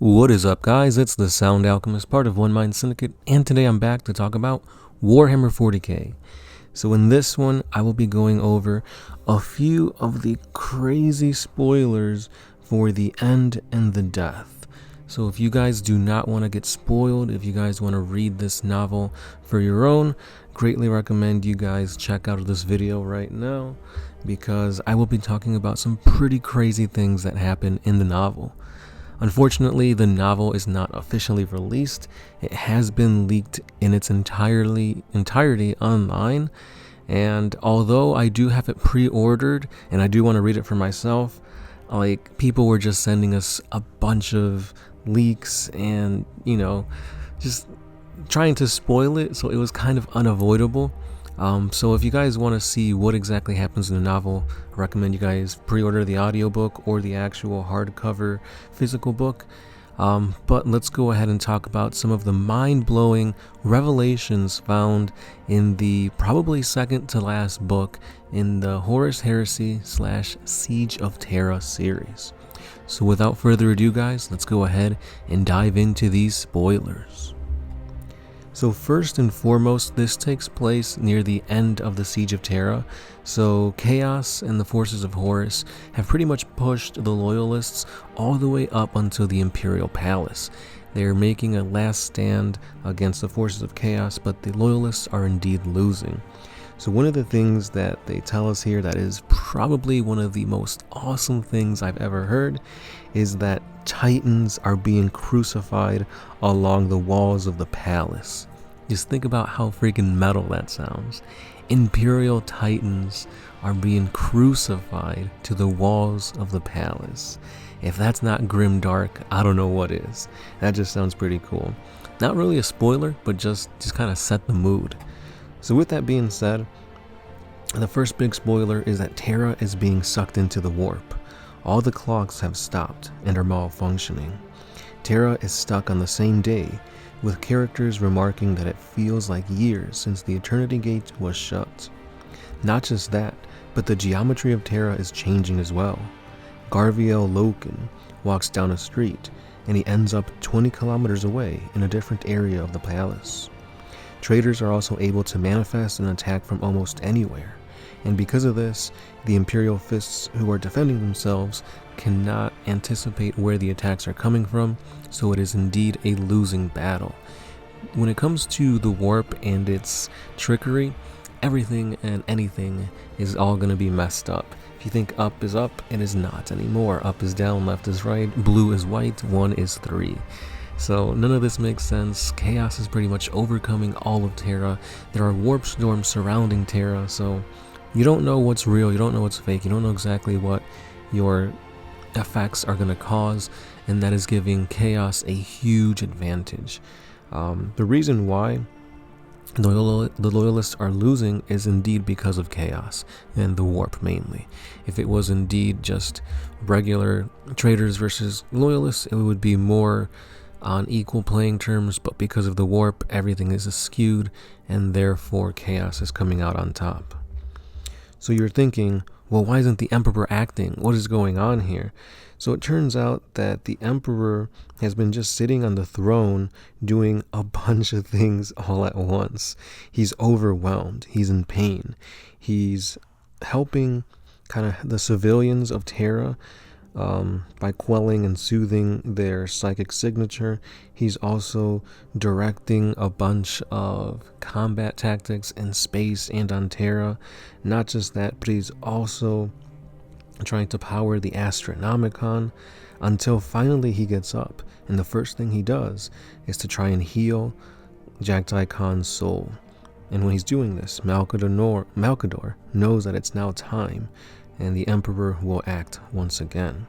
What is up, guys? It's the Sound Alchemist, part of One Mind Syndicate, and today I'm back to talk about Warhammer 40k. So in this one, I will be going over a few of the crazy spoilers for the end and the death. So if you guys do not want to get spoiled, if you guys want to read this novel for your own, greatly recommend you guys check out this video right now, because I will be talking about some pretty crazy things that happen in the novel. Unfortunately, the novel is not officially released. It has been leaked in its entirety online, and although I do have it pre-ordered and I do want to read it for myself, like, people were just sending us a bunch of leaks and, just trying to spoil it, so it was kind of unavoidable. So if you guys want to see what exactly happens in the novel, I recommend you guys pre-order the audiobook or the actual hardcover physical book. But let's go ahead and talk about some of the mind-blowing revelations found in the probably second to last book in the Horus Heresy / Siege of Terra series. So without further ado, guys, let's go ahead and dive into these spoilers. So first and foremost, this takes place near the end of the Siege of Terra, so Chaos and the forces of Horus have pretty much pushed the Loyalists all the way up until the Imperial Palace. They are making a last stand against the forces of Chaos, but the Loyalists are indeed losing. So one of the things that they tell us here that is probably one of the most awesome things I've ever heard is that Titans are being crucified along the walls of the palace. Just think about how freaking metal that sounds. Imperial Titans are being crucified to the walls of the palace. If that's not grimdark, I don't know what is. That just sounds pretty cool. Not really a spoiler, but just kind of set the mood. So with that being said, the first big spoiler is that Terra is being sucked into the warp. All the clocks have stopped and are malfunctioning. Terra is stuck on the same day, with characters remarking that it feels like years since the Eternity Gate was shut. Not just that, but the geometry of Terra is changing as well. Garviel Loken walks down a street, and he ends up 20 kilometers away in a different area of the palace. Traders are also able to manifest and attack from almost anywhere, and because of this, the Imperial Fists who are defending themselves cannot anticipate where the attacks are coming from, so it is indeed a losing battle. When it comes to the warp and its trickery, everything and anything is all going to be messed up. If you think up is up, it is not anymore. Up is down, left is right, blue is white, 1 is 3. So none of this makes sense. Chaos is pretty much overcoming all of Terra. There are warp storms surrounding Terra, so you don't know what's real, you don't know what's fake, you don't know exactly what your effects are going to cause, and that is giving Chaos a huge advantage. The reason why the Loyalists are losing is indeed because of Chaos and the warp mainly. If it was indeed just regular traders versus Loyalists, it would be more on equal playing terms, but because of the warp, everything is skewed, and therefore Chaos is coming out on top. So you're thinking, well, why isn't the Emperor acting? What is going on here? So it turns out that the Emperor has been just sitting on the throne doing a bunch of things all at once. He's overwhelmed. He's in pain. He's helping kind of the civilians of Terra by quelling and soothing their psychic signature. He's also directing a bunch of combat tactics in space and on Terra. Not just that, but he's also trying to power the Astronomicon until finally he gets up, and the first thing he does is to try and heal Jagdai Khan's soul. And when he's doing this, Malkador knows that it's now time, and the Emperor will act once again.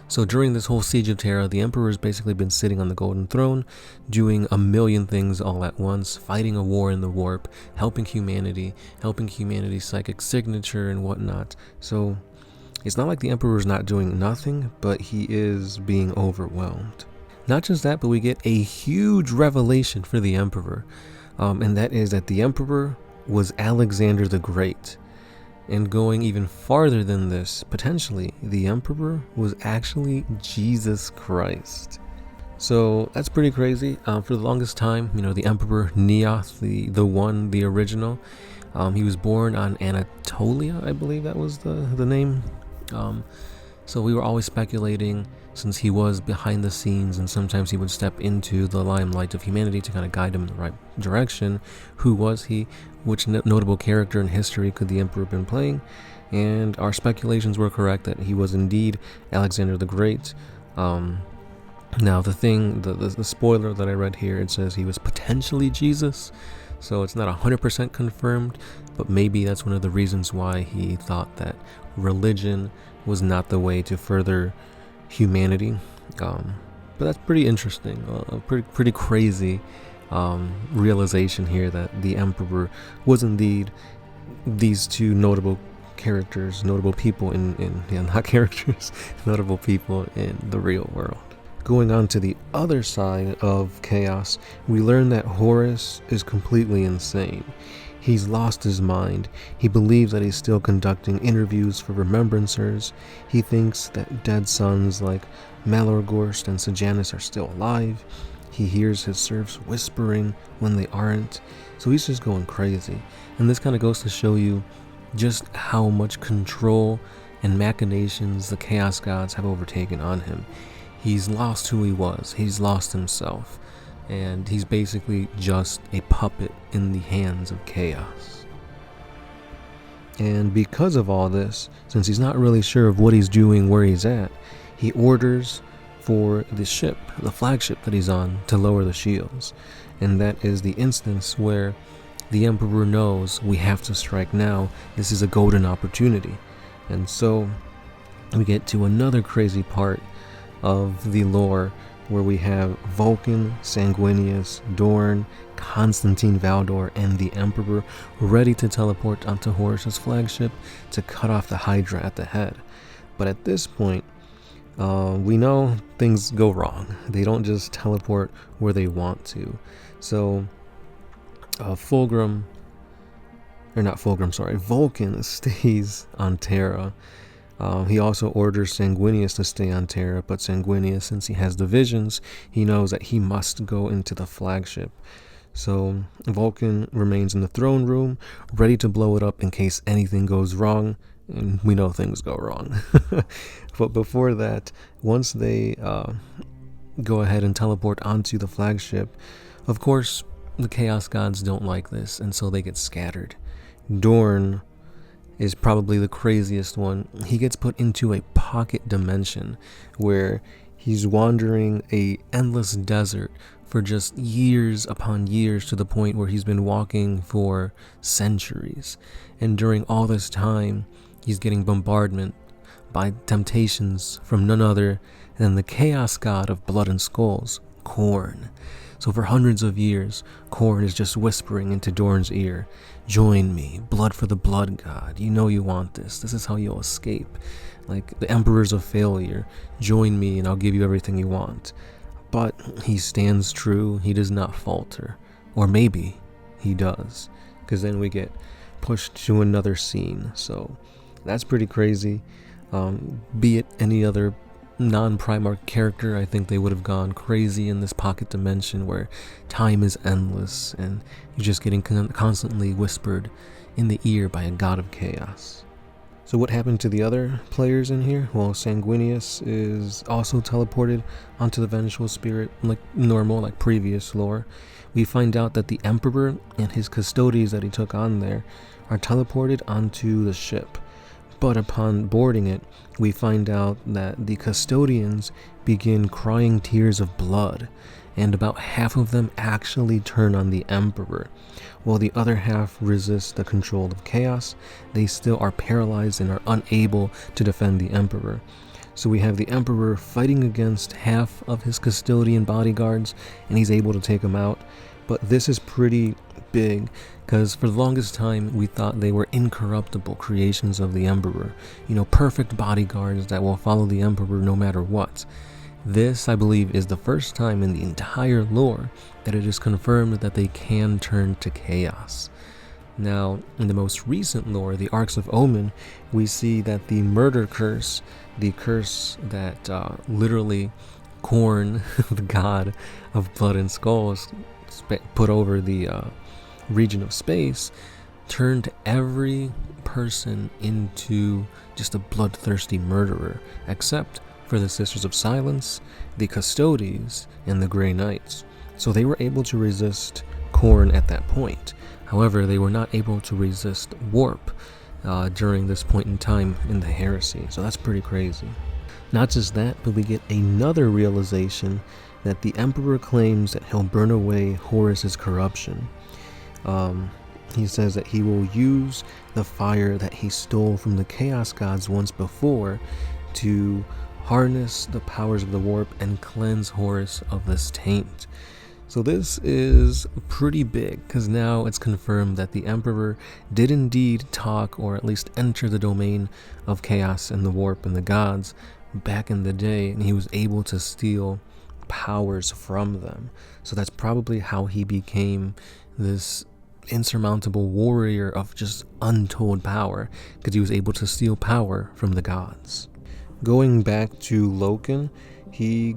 So during this whole Siege of Terra, the Emperor's basically been sitting on the Golden Throne, doing a million things all at once, fighting a war in the warp, helping humanity's psychic signature and whatnot. So it's not like the Emperor's not doing nothing, but he is being overwhelmed. Not just that, but we get a huge revelation for the Emperor, and that is that the Emperor was Alexander the Great. And going even farther than this, potentially, the Emperor was actually Jesus Christ. So that's pretty crazy. For the longest time, the Emperor Neoth, the original, he was born on Anatolia, I believe that was the name. So we were always speculating, since he was behind the scenes and sometimes he would step into the limelight of humanity to kind of guide him in the right direction. Who was he? Which notable character in history could the Emperor have been playing? And our speculations were correct that he was indeed Alexander the Great. Now the spoiler that I read here, it says he was potentially Jesus, so it's not 100% confirmed, but maybe that's one of the reasons why he thought that religion was not the way to further humanity. But that's pretty interesting, pretty crazy realization here that the Emperor was indeed these two notable people not characters, notable people in the real world. Going on to the other side of chaos, we learn that Horus is completely insane. He's lost his mind. He believes that he's still conducting interviews for remembrancers. He thinks that dead sons like Malorgorst and Sejanus are still alive. He hears his serfs whispering when they aren't. So he's just going crazy. And this kind of goes to show you just how much control and machinations the Chaos Gods have overtaken on him. He's lost who he was. He's lost himself. And he's basically just a puppet in the hands of chaos. And because of all this, since he's not really sure of what he's doing, where he's at, he orders for the ship, the flagship that he's on, to lower the shields. And that is the instance where the Emperor knows we have to strike now. This is a golden opportunity. And so we get to another crazy part of the lore, where we have Vulcan, Sanguinius, Dorn, Constantine Valdor, and the Emperor ready to teleport onto Horus's flagship to cut off the Hydra at the head. But at this point, we know things go wrong. They don't just teleport where they want to. So Vulcan stays on Terra. He also orders Sanguinius to stay on Terra, but Sanguinius, since he has the visions, he knows that he must go into the flagship. So Vulcan remains in the throne room, ready to blow it up in case anything goes wrong, and we know things go wrong. But before that, once they go ahead and teleport onto the flagship, of course, the Chaos Gods don't like this, and so they get scattered. Dorn is probably the craziest one. He gets put into a pocket dimension where he's wandering a endless desert for just years upon years, to the point where he's been walking for centuries. And during all this time, he's getting bombardment by temptations from none other than the chaos god of blood and skulls, Khorne. So for hundreds of years, Khorne is just whispering into Dorn's ear, "Join me, blood for the blood god. You know you want this. This is how you'll escape. Like, the emperor's a failure. Join me and I'll give you everything you want." But he stands true. He does not falter. Or maybe he does, because then we get pushed to another scene. So that's pretty crazy. Be it any other non-Primarch character, I think they would have gone crazy in this pocket dimension where time is endless and you're just getting constantly whispered in the ear by a god of chaos. So what happened to the other players in here? Well, Sanguinius is also teleported onto the vengeful spirit like normal, like previous lore. We find out that the Emperor and his custodians that he took on there are teleported onto the ship. But upon boarding it, we find out that the custodians begin crying tears of blood, and about half of them actually turn on the Emperor. While the other half resist the control of chaos, they still are paralyzed and are unable to defend the Emperor. So we have the Emperor fighting against half of his custodian bodyguards, and he's able to take them out. But this is pretty big, because for the longest time we thought they were incorruptible creations of the Emperor, perfect bodyguards that will follow the Emperor no matter what. This, I believe, is the first time in the entire lore that it is confirmed that they can turn to chaos. Now, in the most recent lore, the Arcs of Omen, we see that the murder curse, the curse that literally Khorne, the god of blood and skulls, put over the region of space, turned every person into just a bloodthirsty murderer, except for the Sisters of Silence, the Custodes, and the Grey Knights. So they were able to resist Khorne at that point. However, they were not able to resist warp during this point in time in the heresy. So that's pretty crazy. Not just that, but we get another realization that the Emperor claims that he'll burn away Horus's corruption. He says that he will use the fire that he stole from the Chaos Gods once before to harness the powers of the warp and cleanse Horus of this taint. So this is pretty big, because now it's confirmed that the Emperor did indeed talk, or at least enter the domain of chaos and the warp and the gods back in the day, and he was able to steal powers from them. So that's probably how he became this insurmountable warrior of just untold power, because he was able to steal power from the gods. Going back to Loken, he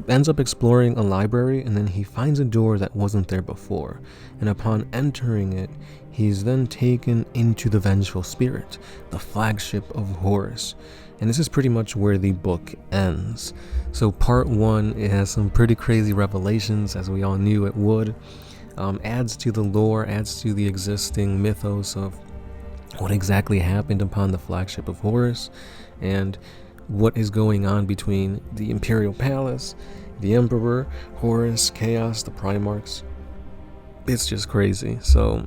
ends up exploring a library, and then he finds a door that wasn't there before, and upon entering it, he's then taken into the Vengeful Spirit, the flagship of Horus. And this is pretty much where the book ends. So part 1, it has some pretty crazy revelations, as we all knew it would. Adds to the lore, adds to the existing mythos of what exactly happened upon the flagship of Horus, and what is going on between the Imperial Palace, the Emperor, Horus, Chaos, the Primarchs. It's just crazy. So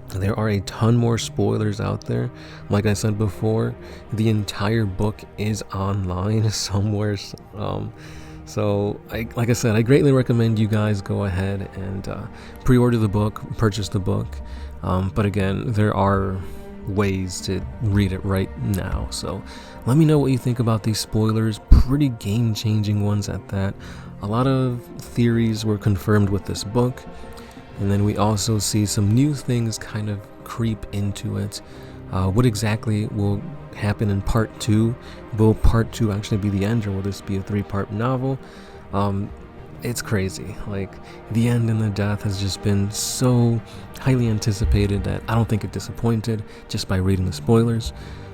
there are a ton more spoilers out there. Like I said before, the entire book is online somewhere. So like I said, I greatly recommend you guys go ahead and pre-order the book, purchase the book. But again, there are ways to read it right now. So let me know what you think about these spoilers. Pretty game-changing ones at that. A lot of theories were confirmed with this book. And then we also see some new things kind of creep into it. What exactly will happen in part 2? Will part 2 actually be the end, or will this be a 3-part novel? It's crazy. Like, the end and the death has just been so highly anticipated that I don't think it disappointed just by reading the spoilers.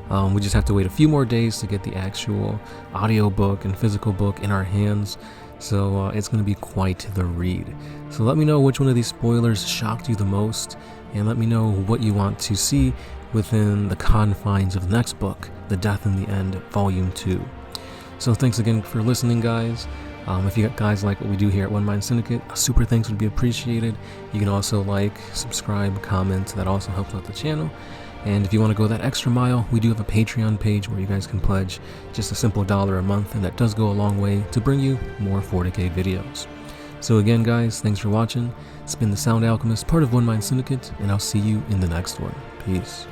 We just have to wait a few more days to get the actual audiobook and physical book in our hands. So it's going to be quite the read. So let me know which one of these spoilers shocked you the most, and let me know what you want to see within the confines of the next book, The Death in the End, Volume 2. So thanks again for listening, guys. If you guys like what we do here at One Mind Syndicate, a super thanks would be appreciated. You can also like, subscribe, comment. That also helps out the channel. And if you want to go that extra mile, we do have a Patreon page where you guys can pledge just a simple $1 a month, and that does go a long way to bring you more 40k videos. So again, guys, thanks for watching. It's been the Sound Alchemist, part of One Mind Syndicate, and I'll see you in the next one. Peace.